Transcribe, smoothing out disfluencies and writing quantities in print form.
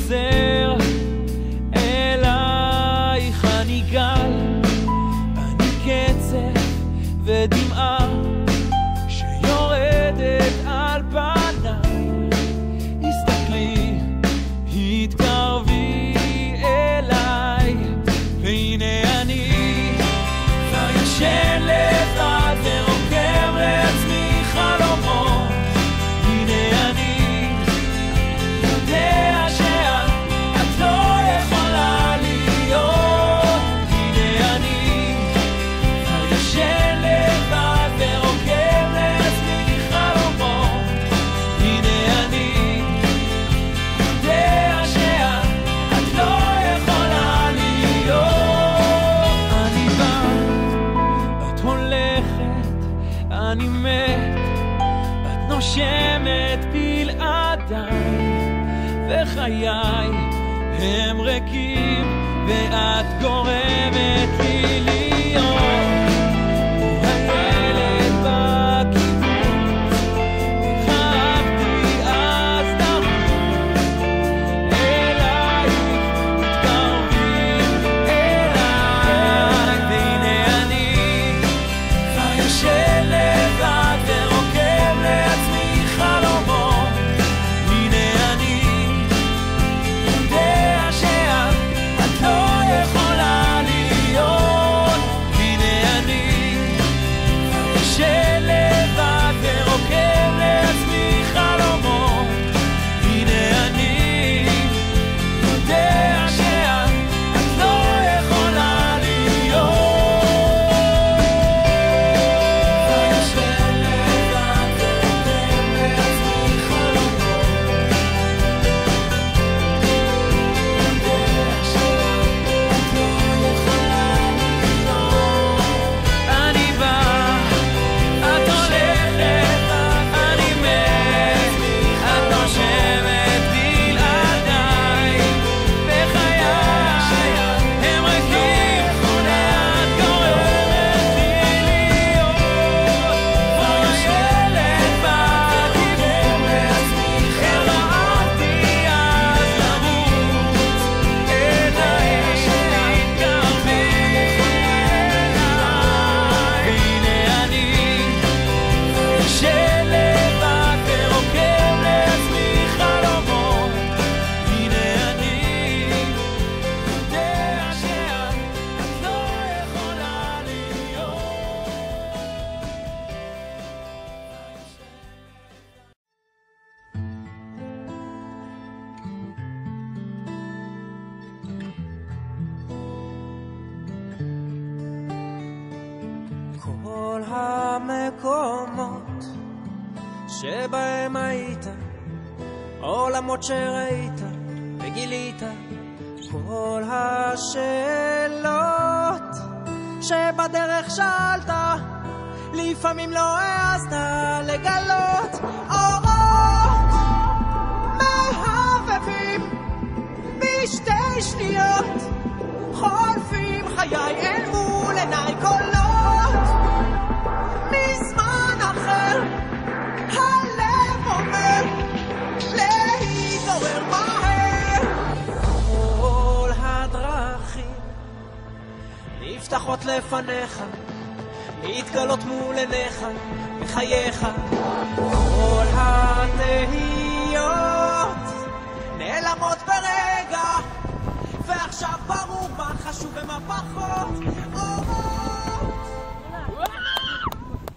חוזר אלייך, אני גל, אני קצף ודמעה שיורדת על פניי. הסתכלי, התקרבי אליי, והנה אני כבר ישן לבד ורוקם לעצמי חלומות. הנה אני יודע שאת לא יכולה להיות. הנה אני כבר ישן לבד ורוקם לעצמי חלומות. הנה אני יודע שאת לא יכולה להיות. אני בא, את הולכת, אני מת, את נושמת בלעדיי, וחיי הם ריקים ואת גורמת לי להיות כמו הילד בקיבוץ. חבתי אז נרוץ אלייך, תתקרבי אליי, והנה אני כבר ישן לבד ורוקם לעצמי חלומות. הנה אני יודע שאת לא יכולה להיות. הנה אני כבר ישן לבד ורוקם לעצמי חלומות. הנה אני יודע שאת לא יכולה להיות. כבר ישן לבד ורוקם לעצמי חלומות. אני בא, את הולכת, אני מת, את נושמת בלעדיי, וחיי הם ריקים ואת גורמת לי להיות כמו ילד בקיבוץ. חלמתי אז לרוץ אלייך, תתקרבי אליי, והנה אני ישן לבד ורוקם לעצמי חלומות. הנה אני יודע שאת לא יכולה להיות. כל המקומות שבהם היית, עולמות שראית וגילית, כל השאלות שבדרך שאלת, לפעמים לא העזת לגלות. אורות מהבהבים בשתי שניות, חולפים חיי אל מול עיניי קולות מזמן אחר. הלב אומר להתעורר מהר. כל הדרכים נפתחות לפניך, להתגלות מול עיניך בחייך. כל התהיות נעלמות ברגע, ועכשיו ברור מה חשוב ומה פחות.